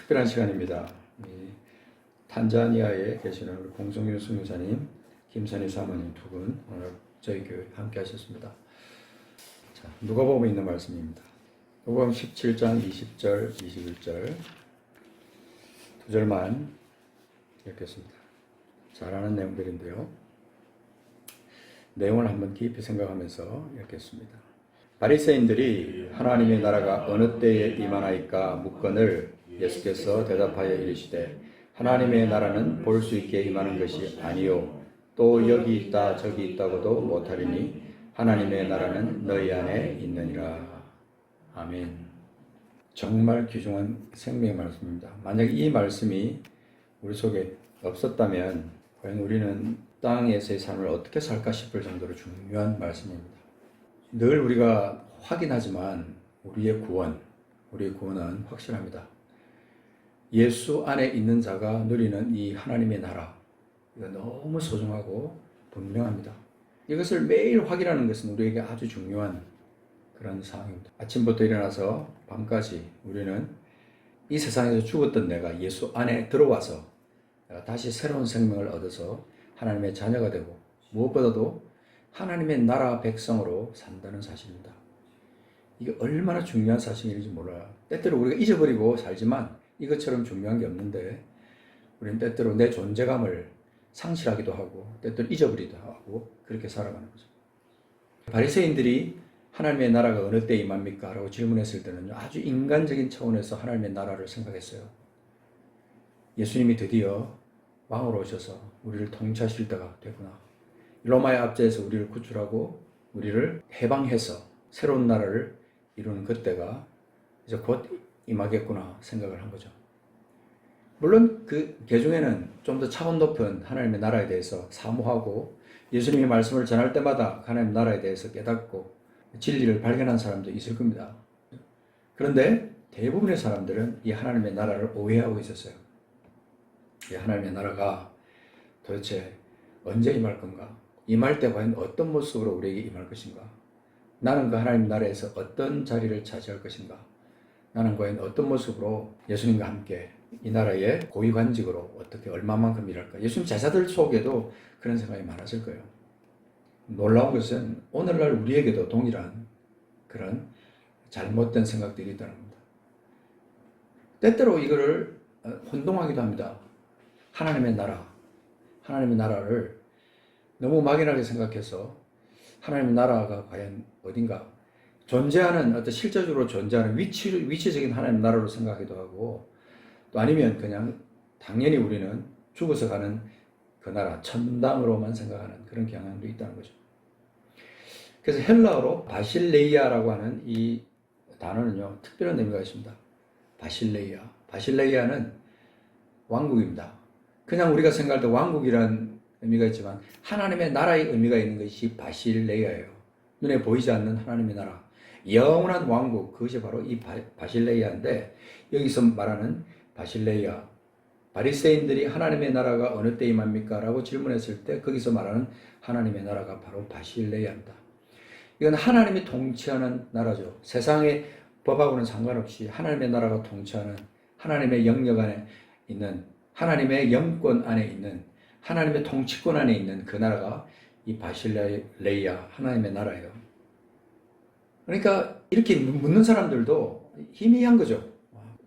특별한 시간입니다. 탄자니아에 계시는 우리 공성윤 선교사님, 김선희 사모님 두 분 오늘 저희 교회에 함께 하셨습니다. 자, 누가복음에 있는 말씀입니다. 누가복음 17장 20절, 21절 두 절만 읽겠습니다. 잘 아는 내용들인데요. 내용을 한번 깊이 생각하면서 읽겠습니다. 바리새인들이 하나님의 나라가 어느 때에 임하나이까 묻거늘 예수께서 대답하여 이르시되 하나님의 나라는 볼 수 있게 임하는 것이 아니요 또 여기 있다 저기 있다고도 못하리니 하나님의 나라는 너희 안에 있느니라. 아멘. 정말 귀중한 생명의 말씀입니다. 만약 이 말씀이 우리 속에 없었다면 과연 우리는 땅에서의 삶을 어떻게 살까 싶을 정도로 중요한 말씀입니다. 늘 우리가 확인하지만 우리의 구원은 확실합니다. 예수 안에 있는 자가 누리는 이 하나님의 나라, 이거 너무 소중하고 분명합니다. 이것을 매일 확인하는 것은 우리에게 아주 중요한 그런 상황입니다. 아침부터 일어나서 밤까지 우리는 이 세상에서 죽었던 내가 예수 안에 들어와서 내가 다시 새로운 생명을 얻어서 하나님의 자녀가 되고 무엇보다도 하나님의 나라 백성으로 산다는 사실입니다. 이게 얼마나 중요한 사실인지 몰라요. 때때로 우리가 잊어버리고 살지만 이것처럼 중요한 게 없는데 우리는 때때로 내 존재감을 상실하기도 하고 때때로 잊어버리기도 하고 그렇게 살아가는 거죠. 바리새인들이 하나님의 나라가 어느 때 임합니까? 라고 질문했을 때는 아주 인간적인 차원에서 하나님의 나라를 생각했어요. 예수님이 드디어 왕으로 오셔서 우리를 통치하실 때가 됐구나. 로마의 압제에서 우리를 구출하고 우리를 해방해서 새로운 나라를 이루는 그때가 이제 곧 임하겠구나 생각을 한 거죠. 물론 그 중에는 좀 더 차원 높은 하나님의 나라에 대해서 사모하고 예수님의 말씀을 전할 때마다 하나님의 나라에 대해서 깨닫고 진리를 발견한 사람도 있을 겁니다. 그런데 대부분의 사람들은 이 하나님의 나라를 오해하고 있었어요. 이 하나님의 나라가 도대체 언제 임할 건가? 임할 때 과연 어떤 모습으로 우리에게 임할 것인가? 나는 그 하나님 나라에서 어떤 자리를 차지할 것인가? 나는 과연 어떤 모습으로 예수님과 함께 이 나라의 고위관직으로 어떻게 얼마만큼 일할까? 예수님 제자들 속에도 그런 생각이 많았을 거예요. 놀라운 것은 오늘날 우리에게도 동일한 그런 잘못된 생각들이 있다는 겁니다. 때때로 이거를 혼동하기도 합니다. 하나님의 나라를 너무 막연하게 생각해서 하나님의 나라가 과연 어딘가 존재하는 어떤 실제적으로 존재하는 위치적인 하나님의 나라로 생각하기도 하고 또 아니면 그냥 당연히 우리는 죽어서 가는 그 나라 천당으로만 생각하는 그런 경향도 있다는 거죠. 그래서 헬라어로 바실레이아라고 하는 이 단어는요 특별한 의미가 있습니다. 바실레이아는 왕국입니다. 그냥 우리가 생각할 때 왕국이라는 의미가 있지만 하나님의 나라의 의미가 있는 것이 바실레이아예요. 눈에 보이지 않는 하나님의 나라, 영원한 왕국, 그것이 바로 이 바실레이아인데 여기서 말하는 바실레이아, 바리새인들이 하나님의 나라가 어느 때 임합니까? 라고 질문했을 때 거기서 말하는 하나님의 나라가 바로 바실레이아입니다. 이건 하나님이 통치하는 나라죠. 세상의 법하고는 상관없이 하나님의 나라가 통치하는 하나님의 영역 안에 있는 하나님의 영권 안에 있는 하나님의 통치권 안에 있는 그 나라가 이 바실레이아 하나님의 나라예요. 그러니까 이렇게 묻는 사람들도 희미한 거죠.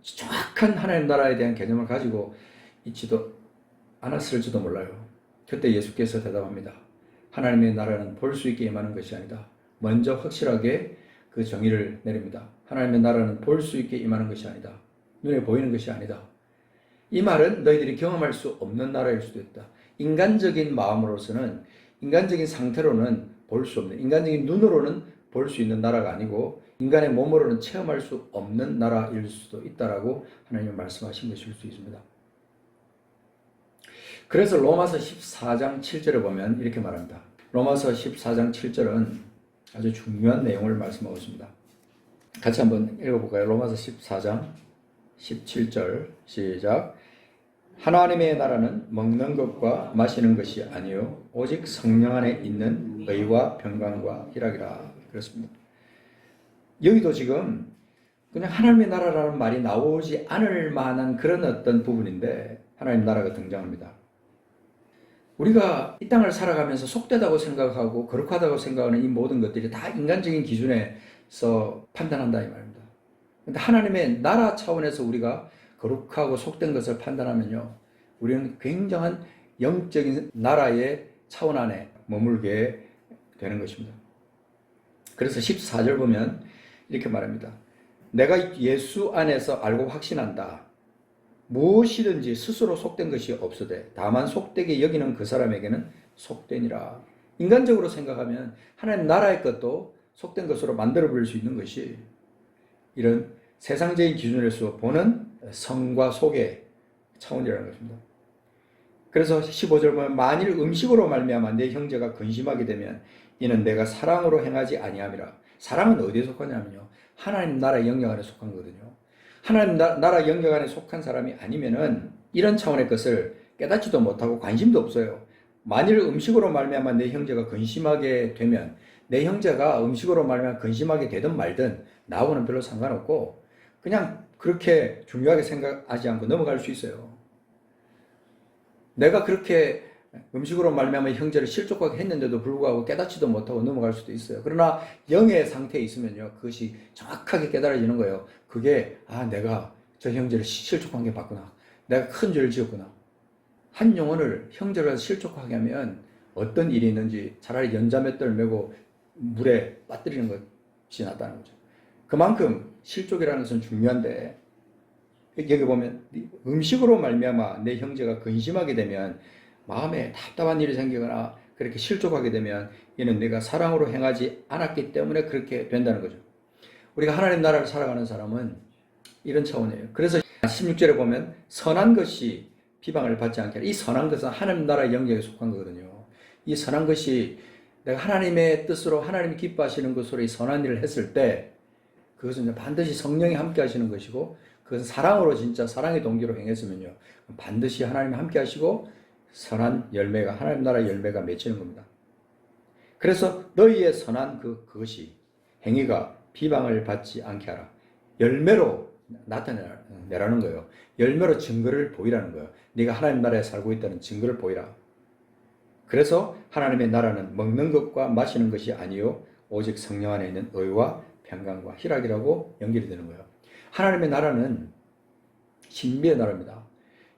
정확한 하나님 나라에 대한 개념을 가지고 있지도 않았을지도 몰라요. 그때 예수께서 대답합니다. 하나님의 나라는 볼 수 있게 임하는 것이 아니다. 먼저 확실하게 그 정의를 내립니다. 하나님의 나라는 볼 수 있게 임하는 것이 아니다. 눈에 보이는 것이 아니다. 이 말은 너희들이 경험할 수 없는 나라일 수도 있다. 인간적인 마음으로서는, 인간적인 상태로는 볼 수 없는, 인간적인 눈으로는 볼 수 있는 나라가 아니고 인간의 몸으로는 체험할 수 없는 나라일 수도 있다라고 하나님은 말씀하신 것일 수 있습니다. 그래서 로마서 14장 7절에 보면 이렇게 말합니다. 로마서 14장 7절은 아주 중요한 내용을 말씀하고 있습니다. 같이 한번 읽어볼까요? 로마서 14장 17절 시작. 하나님의 나라는 먹는 것과 마시는 것이 아니요 오직 성령 안에 있는 의와 평강과 희락이라. 그렇습니다. 여기도 지금 그냥 하나님의 나라라는 말이 나오지 않을 만한 그런 어떤 부분인데 하나님 나라가 등장합니다. 우리가 이 땅을 살아가면서 속되다고 생각하고 거룩하다고 생각하는 이 모든 것들이 다 인간적인 기준에서 판단한다 이 말입니다. 근데 하나님의 나라 차원에서 우리가 거룩하고 속된 것을 판단하면요, 우리는 굉장한 영적인 나라의 차원 안에 머물게 되는 것입니다. 그래서 14절 보면 이렇게 말합니다. 내가 예수 안에서 알고 확신한다. 무엇이든지 스스로 속된 것이 없으되 다만 속되게 여기는 그 사람에게는 속되니라. 인간적으로 생각하면 하나님 나라의 것도 속된 것으로 만들어 버릴 수 있는 것이 이런 세상적인 기준에서 보는 성과 속의 차원이라는 것입니다. 그래서 15절 보면 만일 음식으로 말미암아 내 형제가 근심하게 되면 이는 내가 사랑으로 행하지 아니함이라. 사랑은 어디에 속하냐면요, 하나님 나라의 영역 안에 속한 거거든요. 하나님 나라 영역 안에 속한 사람이 아니면은 이런 차원의 것을 깨닫지도 못하고 관심도 없어요. 만일 음식으로 말미암아 내 형제가 근심하게 되면, 내 형제가 음식으로 말미암아 근심하게 되든 말든 나하고는 별로 상관없고 그냥 그렇게 중요하게 생각하지 않고 넘어갈 수 있어요. 내가 그렇게 음식으로 말미암아 형제를 실족하게 했는데도 불구하고 깨닫지도 못하고 넘어갈 수도 있어요. 그러나 영의 상태에 있으면요, 그것이 정확하게 깨달아지는 거예요. 그게 내가 저 형제를 실족한 게 맞구나. 내가 큰 죄를 지었구나. 한 영혼을 형제를 실족하게 하면 어떤 일이 있는지 차라리 연자맷돌 메고 물에 빠뜨리는 것이 낫다는 거죠. 그만큼 실족이라는 것은 중요한데, 여기 보면 음식으로 말미암아 내 형제가 근심하게 되면, 마음에 답답한 일이 생기거나 그렇게 실족하게 되면 이는 내가 사랑으로 행하지 않았기 때문에 그렇게 된다는 거죠. 우리가 하나님 나라를 살아가는 사람은 이런 차원이에요. 그래서 16절에 보면 선한 것이 비방을 받지 않게 하라. 이 선한 것은 하나님 나라의 영역에 속한 거거든요. 이 선한 것이 내가 하나님의 뜻으로 하나님이 기뻐하시는 것으로 이 선한 일을 했을 때 그것은 반드시 성령이 함께 하시는 것이고, 그것은 사랑으로, 진짜 사랑의 동기로 행했으면요, 반드시 하나님이 함께 하시고 선한 열매가, 하나님 나라의 열매가 맺히는 겁니다. 그래서 너희의 선한 그것이, 행위가 비방을 받지 않게 하라. 열매로 나타내라는 거예요. 열매로 증거를 보이라는 거예요. 네가 하나님 나라에 살고 있다는 증거를 보이라. 그래서 하나님의 나라는 먹는 것과 마시는 것이 아니요 오직 성령 안에 있는 의와 평강과 희락이라고 연결이 되는 거예요. 하나님의 나라는 신비의 나라입니다.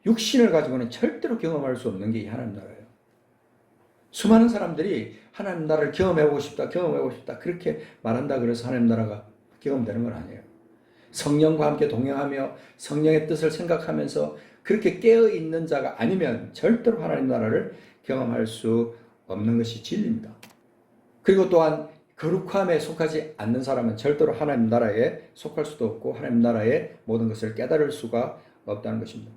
육신을 가지고는 절대로 경험할 수 없는 게 이 하나님 나라예요. 수많은 사람들이 하나님 나라를 경험해보고 싶다 그렇게 말한다 그래서 하나님 나라가 경험되는 건 아니에요. 성령과 함께 동행하며 성령의 뜻을 생각하면서 그렇게 깨어있는 자가 아니면 절대로 하나님 나라를 경험할 수 없는 것이 진리입니다. 그리고 또한 거룩함에 속하지 않는 사람은 절대로 하나님 나라에 속할 수도 없고 하나님 나라의 모든 것을 깨달을 수가 없다는 것입니다.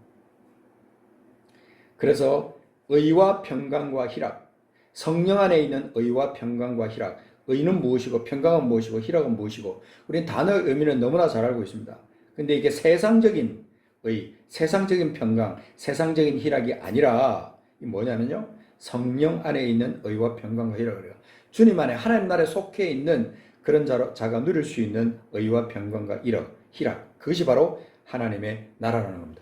그래서 의와 평강과 희락, 성령 안에 있는 의와 평강과 희락, 의는 무엇이고 평강은 무엇이고 희락은 무엇이고 우리는 단어의 의미는 너무나 잘 알고 있습니다. 근데 이게 세상적인 의, 세상적인 평강, 세상적인 희락이 아니라 뭐냐면요, 성령 안에 있는 의와 평강과 희락을 해요. 주님 안에 하나님 나라에 속해 있는 그런 자가 누릴 수 있는 의와 평강과 희락, 그것이 바로 하나님의 나라라는 겁니다.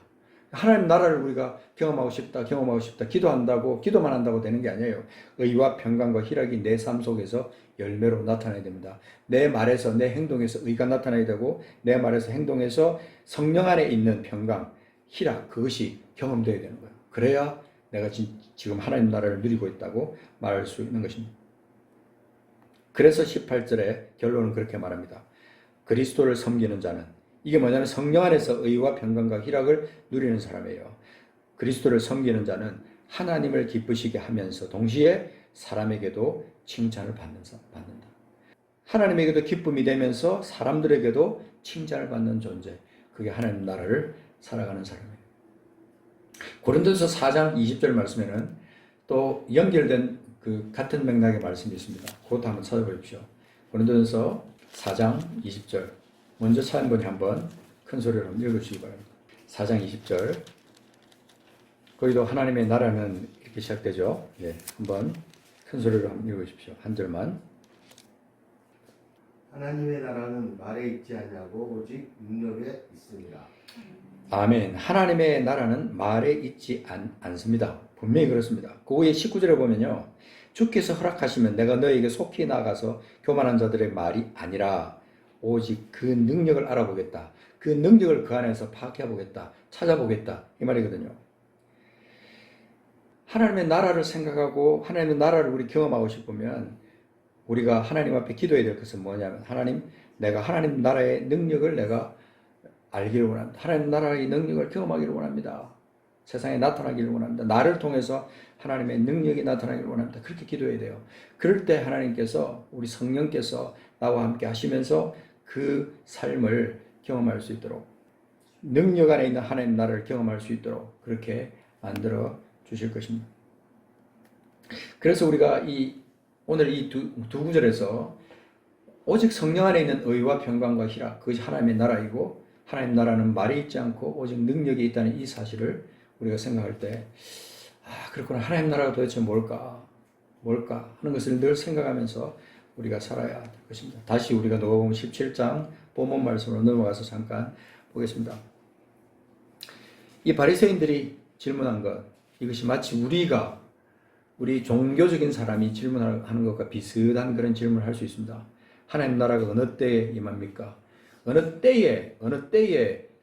하나님 나라를 우리가 경험하고 싶다, 기도만 한다고 되는 게 아니에요. 의와 평강과 희락이 내 삶 속에서 열매로 나타나야 됩니다. 내 말에서, 내 행동에서 의가 나타나야 되고, 내 말에서, 행동에서 성령 안에 있는 평강, 희락, 그것이 경험되어야 되는 거예요. 그래야 내가 지금 하나님 나라를 누리고 있다고 말할 수 있는 것입니다. 그래서 18절에 결론은 그렇게 말합니다. 그리스도를 섬기는 자는, 이게 뭐냐면 성령 안에서 의와 평강과 희락을 누리는 사람이에요. 그리스도를 섬기는 자는 하나님을 기쁘시게 하면서 동시에 사람에게도 칭찬을 받는다. 하나님에게도 기쁨이 되면서 사람들에게도 칭찬을 받는 존재, 그게 하나님 나라를 살아가는 사람이에요. 고린도서 4장 20절 말씀에는 또 연결된 그 같은 맥락의 말씀이 있습니다. 그것도 한번 찾아보십시오. 고린도서 4장 20절. 먼저 찾은 분이 한번 큰 소리로 읽어주시기 바랍니다. 4장 20절. 거기도 하나님의 나라는 이렇게 시작되죠. 한번 큰 소리로 한번 읽어주십시오. 한 절만. 하나님의 나라는 말에 있지 않냐고 오직 능력에 있습니다. 아멘. 하나님의 나라는 말에 있지 않습니다. 분명히 그렇습니다. 그거의 19절에 보면요. 주께서 허락하시면 내가 너에게 속히 나가서 교만한 자들의 말이 아니라 오직 그 능력을 알아보겠다. 그 능력을 그 안에서 파악해 보겠다. 찾아보겠다. 이 말이거든요. 하나님의 나라를 생각하고 하나님의 나라를 우리 경험하고 싶으면 우리가 하나님 앞에 기도해야 될 것은 뭐냐면 하나님, 내가 하나님 나라의 능력을 내가 알기를 원합니다. 하나님 나라의 능력을 경험하기를 원합니다. 세상에 나타나기를 원합니다. 나를 통해서 하나님의 능력이 나타나기를 원합니다. 그렇게 기도해야 돼요. 그럴 때 하나님께서 우리 성령께서 나와 함께 하시면서 그 삶을 경험할 수 있도록 능력 안에 있는 하나님 나라를 경험할 수 있도록 그렇게 만들어 주실 것입니다. 그래서 우리가 오늘 이 두 구절에서 오직 성령 안에 있는 의와 평강과 희락, 그것이 하나님의 나라이고 하나님 나라는 말이 있지 않고 오직 능력이 있다는 이 사실을 우리가 생각할 때 그렇구나. 하나님 나라가 도대체 뭘까 하는 것을 늘 생각하면서 우리가 살아야 될 것입니다. 다시 우리가 누가복음 17장 본문 말씀으로 넘어가서 잠깐 보겠습니다. 이 바리새인들이 질문한 것, 이것이 마치 우리 종교적인 사람이 질문하는 것과 비슷한 그런 질문을 할 수 있습니다. 하나님 나라가 어느 때에 임합니까? 어느 때에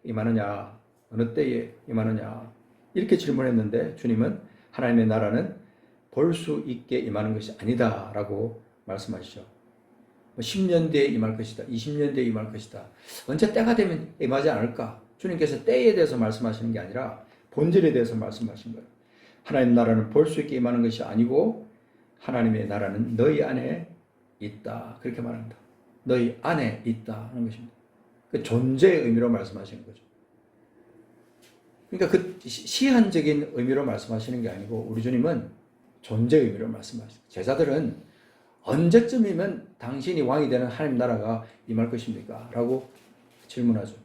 임하느냐? 어느 때에 임하느냐? 이렇게 질문했는데 주님은 하나님의 나라는 볼 수 있게 임하는 것이 아니다라고 말씀하시죠. 10년 뒤에 임할 것이다. 20년 뒤에 임할 것이다. 언제 때가 되면 임하지 않을까? 주님께서 때에 대해서 말씀하시는 게 아니라 본질에 대해서 말씀하신 거예요. 하나님 나라는 볼 수 있게 임하는 것이 아니고 하나님의 나라는 너희 안에 있다. 그렇게 말합니다. 너희 안에 있다 하는 것입니다. 그 존재의 의미로 말씀하시는 거죠. 그러니까 그 시한적인 의미로 말씀하시는 게 아니고 우리 주님은 존재의 의미로 말씀하시죠. 제자들은 언제쯤이면 당신이 왕이 되는 하나님 나라가 임할 것입니까? 라고 질문하죠.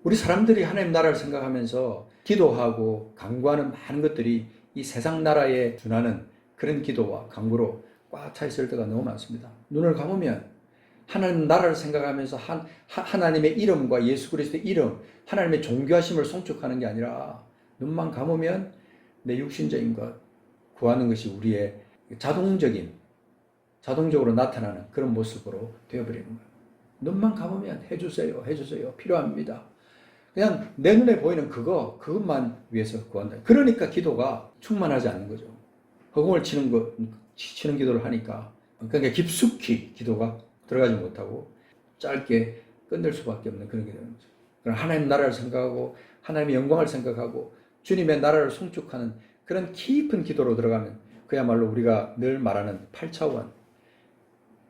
우리 사람들이 하나님 나라를 생각하면서 기도하고 간구하는 많은 것들이 이 세상 나라에 준하는 그런 기도와 간구로 꽉 차 있을 때가 너무 많습니다. 눈을 감으면 하나님 나라를 생각하면서 하나님의 이름과 예수 그리스도의 이름, 하나님의 존귀하심을 송축하는 게 아니라 눈만 감으면 내 육신적인 것 구하는 것이 우리의 자동적으로 나타나는 그런 모습으로 되어버리는 거예요. 눈만 감으면 해주세요, 필요합니다. 그냥 내 눈에 보이는 그것만 위해서 구한다. 그러니까 기도가 충만하지 않는 거죠. 허공을 치는 기도를 하니까. 그러니까 깊숙이 기도가 들어가지 못하고 짧게 끝낼 수밖에 없는 그런 게 되는 거죠. 그럼 하나님 나라를 생각하고 하나님의 영광을 생각하고 주님의 나라를 송축하는 그런 깊은 기도로 들어가면 그야말로 우리가 늘 말하는 8차원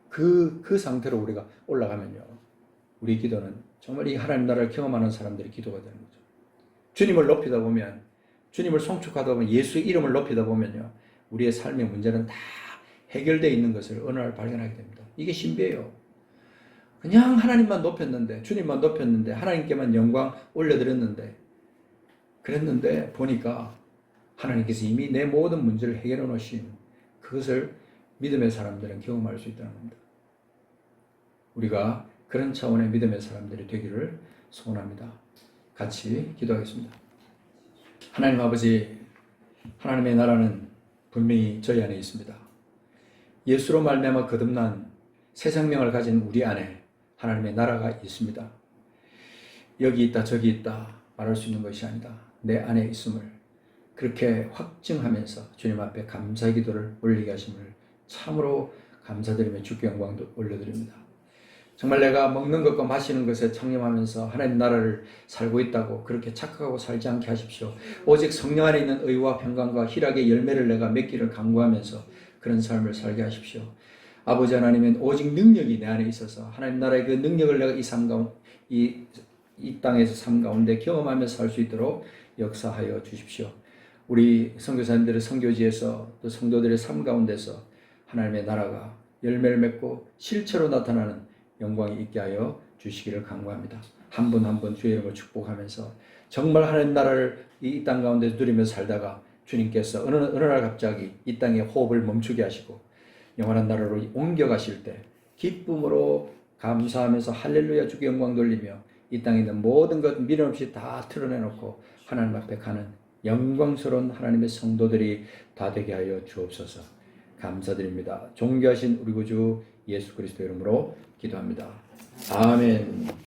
그 상태로 우리가 올라가면요. 우리 기도는 정말 이 하나님 나라를 경험하는 사람들의 기도가 되는 거죠. 주님을 높이다 보면, 주님을 송축하다 보면, 예수의 이름을 높이다 보면요. 우리의 삶의 문제는 다 해결되어 있는 것을 어느 날 발견하게 됩니다. 이게 신비예요. 그냥 하나님만 높였는데, 주님만 높였는데, 하나님께만 영광 올려드렸는데, 그랬는데 보니까 하나님께서 이미 내 모든 문제를 해결해 놓으신 그것을 믿음의 사람들은 경험할 수 있다는 겁니다. 우리가 그런 차원의 믿음의 사람들이 되기를 소원합니다. 같이 기도하겠습니다. 하나님 아버지, 하나님의 나라는 분명히 저희 안에 있습니다. 예수로 말미암아 거듭난 새 생명을 가진 우리 안에 하나님의 나라가 있습니다. 여기 있다 저기 있다 말할 수 있는 것이 아니다. 내 안에 있음을 그렇게 확증하면서 주님 앞에 감사의 기도를 올리게 하심을 참으로 감사드리며 주께 영광도 올려드립니다. 정말 내가 먹는 것과 마시는 것에 창념하면서 하나님 나라를 살고 있다고 그렇게 착각하고 살지 않게 하십시오. 오직 성령 안에 있는 의와 평강과 희락의 열매를 내가 맺기를 간구하면서 그런 삶을 살게 하십시오. 아버지 하나님은 오직 능력이 내 안에 있어서 하나님 나라의 그 능력을 내가 이 땅에서 삶 가운데 경험하며 살 수 있도록 역사하여 주십시오. 우리 선교사님들의 선교지에서 또 성도들의 삶 가운데서 하나님의 나라가 열매를 맺고 실체로 나타나는 영광이 있게 하여 주시기를 간구합니다. 한 분 한 분 주의 이름을 축복하면서 정말 하나님 나라를 이 땅 가운데 누리면서 살다가 주님께서 어느 날 갑자기 이 땅의 호흡을 멈추게 하시고 영원한 나라로 옮겨가실 때 기쁨으로 감사하면서 할렐루야 주께 영광 돌리며 이 땅에 있는 모든 것 미련 없이 다 틀어내놓고 하나님 앞에 가는 영광스러운 하나님의 성도들이 다 되게 하여 주옵소서. 감사드립니다. 존귀하신 우리 구주 예수 그리스도 이름으로 기도합니다. 아멘.